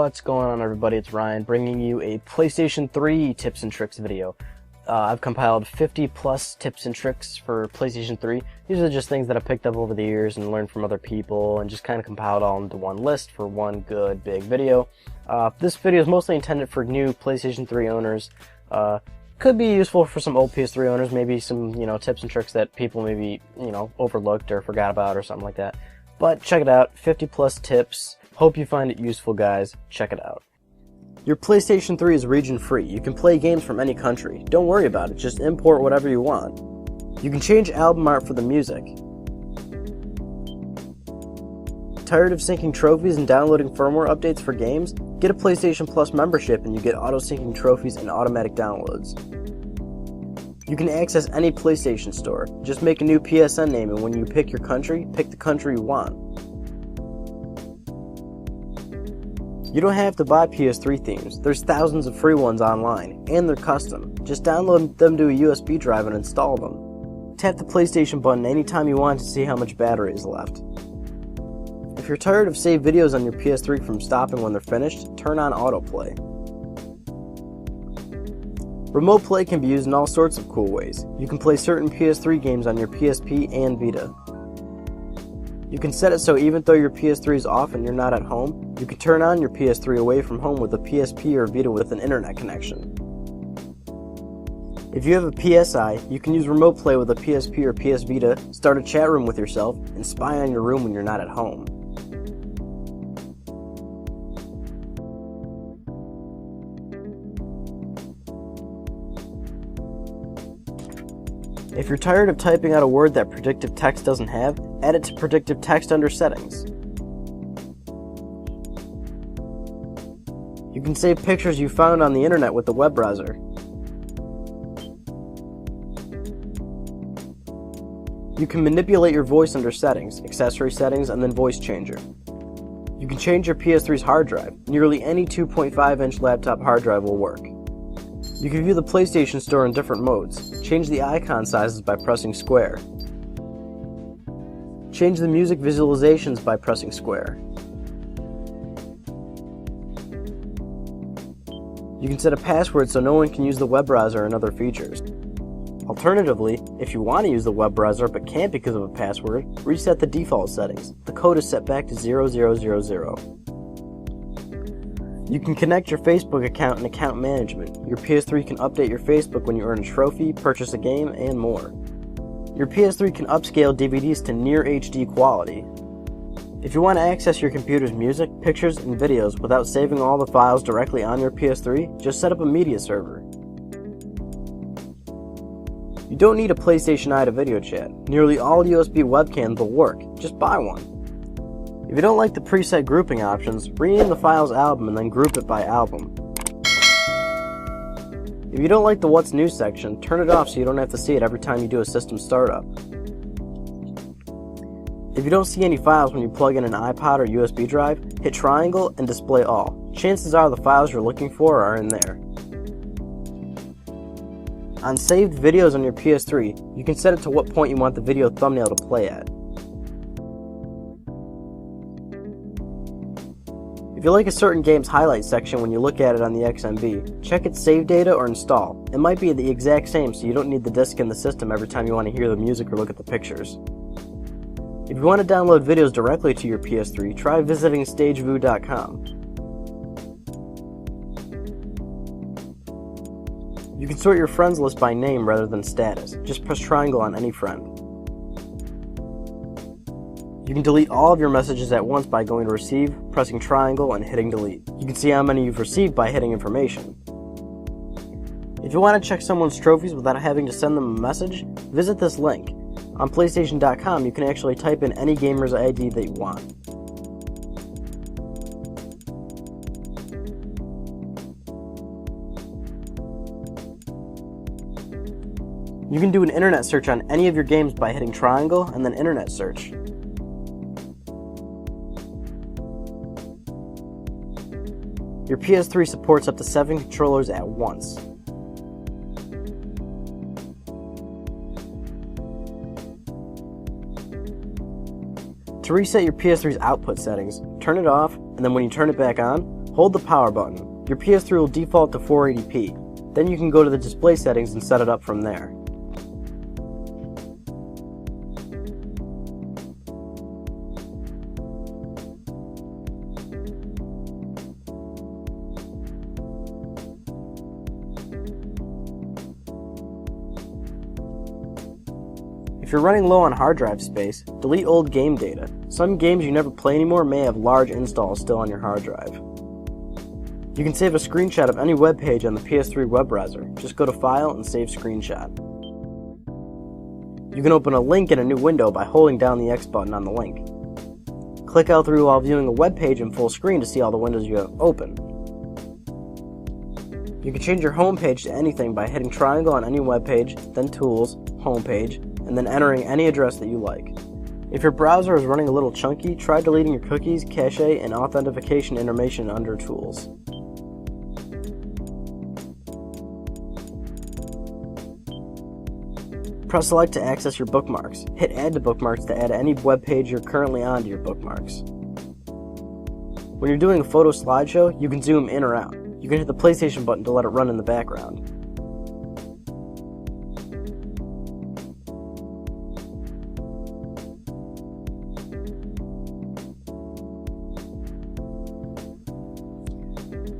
What's going on, everybody? It's Ryan bringing you a PlayStation 3 tips and tricks video. I've compiled 50 plus tips and tricks for PlayStation 3. These are just things that I picked up over the years and learned from other people and just kind of compiled all into one list for one good big video. This video is mostly intended for new PlayStation 3 owners. Could be useful for some old PS3 owners, maybe some, tips and tricks that people maybe, overlooked or forgot about or something like that. But check it out, 50 plus tips. Hope you find it useful, guys. Check it out. Your PlayStation 3 is region free. You can play games from any country. Don't worry about it, just import whatever you want. You can change album art for the music. Tired of syncing trophies and downloading firmware updates for games? Get a PlayStation Plus membership and you get auto-syncing trophies and automatic downloads. You can access any PlayStation store. Just make a new PSN name, and when you pick your country, pick the country you want. You don't have to buy PS3 themes. There's thousands of free ones online, and they're custom. Just download them to a USB drive and install them. Tap the PlayStation button anytime you want to see how much battery is left. If you're tired of saved videos on your PS3 from stopping when they're finished, turn on autoplay. Remote play can be used in all sorts of cool ways. You can play certain PS3 games on your PSP and Vita. You can set it so even though your PS3 is off and you're not at home, you can turn on your PS3 away from home with a PSP or Vita with an internet connection. If you have a PSI, you can use remote play with a PSP or PS Vita, start a chat room with yourself, and spy on your room when you're not at home. If you're tired of typing out a word that predictive text doesn't have, add it to predictive text under settings. You can save pictures you found on the internet with the web browser. You can manipulate your voice under settings, accessory settings, and then voice changer. You can change your PS3's hard drive. Nearly any 2.5-inch laptop hard drive will work. You can view the PlayStation Store in different modes. Change the icon sizes by pressing square. Change the music visualizations by pressing square. You can set a password so no one can use the web browser and other features. Alternatively, if you want to use the web browser but can't because of a password, reset the default settings. The code is set back to 0000. You can connect your Facebook account and account management. Your PS3 can update your Facebook when you earn a trophy, purchase a game, and more. Your PS3 can upscale DVDs to near HD quality. If you want to access your computer's music, pictures, and videos without saving all the files directly on your PS3, just set up a media server. You don't need a PlayStation Eye to video chat. Nearly all USB webcams will work. Just buy one. If you don't like the preset grouping options, rename the file's album and then group it by album. If you don't like the What's New section, turn it off so you don't have to see it every time you do a system startup. If you don't see any files when you plug in an iPod or USB drive, hit triangle and display all. Chances are the files you're looking for are in there. On saved videos on your PS3, you can set it to what point you want the video thumbnail to play at. If you like a certain game's highlight section when you look at it on the XMB, check its save data or install. It might be the exact same, so you don't need the disk in the system every time you want to hear the music or look at the pictures. If you want to download videos directly to your PS3, try visiting stageview.com. You can sort your friends list by name rather than status. Just press triangle on any friend. You can delete all of your messages at once by going to Receive, pressing triangle, and hitting Delete. You can see how many you've received by hitting Information. If you want to check someone's trophies without having to send them a message, visit this link. On PlayStation.com, you can actually type in any gamer's ID that you want. You can do an internet search on any of your games by hitting triangle and then internet search. Your PS3 supports up to 7 controllers at once. To reset your PS3's output settings, turn it off, and then when you turn it back on, hold the power button. Your PS3 will default to 480p. Then you can go to the display settings and set it up from there. If you're running low on hard drive space, delete old game data. Some games you never play anymore may have large installs still on your hard drive. You can save a screenshot of any web page on the PS3 web browser. Just go to File and Save Screenshot. You can open a link in a new window by holding down the X button on the link. Click L3 while viewing a web page in full screen to see all the windows you have open. You can change your home page to anything by hitting triangle on any web page, then Tools, Home Page, and then entering any address that you like. If your browser is running a little chunky, try deleting your cookies, cache, and authentication information under Tools. Press Select to access your bookmarks. Hit Add to Bookmarks to add any web page you're currently on to your bookmarks. When you're doing a photo slideshow, you can zoom in or out. You can hit the PlayStation button to let it run in the background.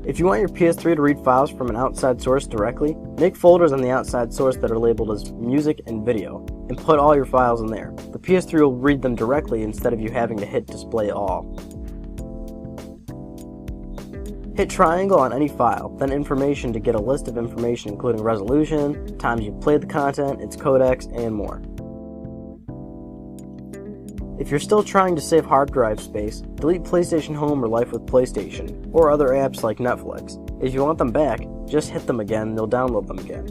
If you want your PS3 to read files from an outside source directly, make folders on the outside source that are labeled as music and video, and put all your files in there. The PS3 will read them directly instead of you having to hit display all. Hit triangle on any file, then information to get a list of information including resolution, times you've played the content, its codecs, and more. If you're still trying to save hard drive space, delete PlayStation Home or Life with PlayStation, or other apps like Netflix. If you want them back, just hit them again and they'll download them again.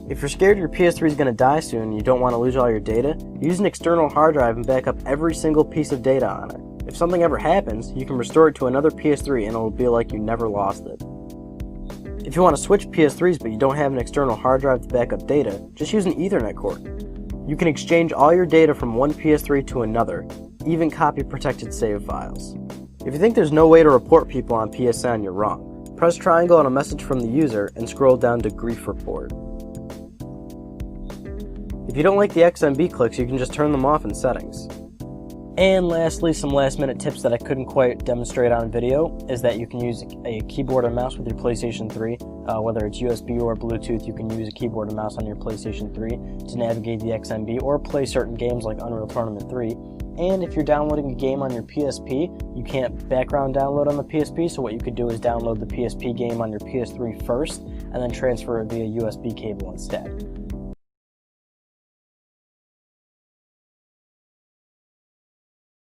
If you're scared your PS3 is going to die soon and you don't want to lose all your data, use an external hard drive and back up every single piece of data on it. If something ever happens, you can restore it to another PS3 and it'll be like you never lost it. If you want to switch PS3s but you don't have an external hard drive to back up data, just use an Ethernet cord. You can exchange all your data from one PS3 to another, even copy protected save files. If you think there's no way to report people on PSN, you're wrong. Press triangle on a message from the user and scroll down to Grief Report. If you don't like the XMB clicks, you can just turn them off in settings. And lastly, some last minute tips that I couldn't quite demonstrate on video is that you can use a keyboard and mouse with your PlayStation 3. Whether it's USB or Bluetooth, you can use a keyboard and mouse on your PlayStation 3 to navigate the XMB or play certain games like Unreal Tournament 3. And if you're downloading a game on your PSP, you can't background download on the PSP, so what you could do is download the PSP game on your PS3 first, and then transfer it via USB cable instead.